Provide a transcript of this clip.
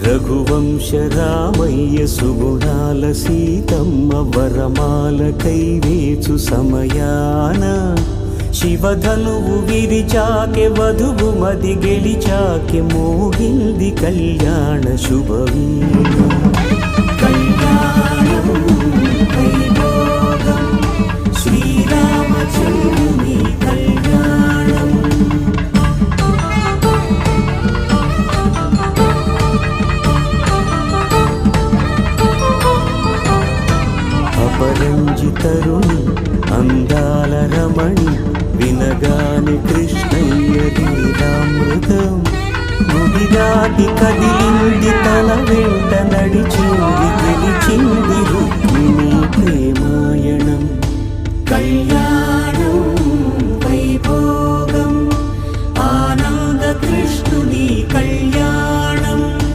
రఘువంశ రామయ్య సుగుణాల సీతమ్మ వరమాల కైవేచు సమయాన శివధనువు విరిచాకె వధువు మది గెలిచాకె మోగింది కళ్యాణ శుభవీణ కళ్యాణం వైభోగం శ్రీరామచంద్రుని కళ్యాణం. అపరంజితరుణి అందాల రమణి వినగాని కృష్ణయ్య లీలామృతం గుడి దాటి కదిలింది తల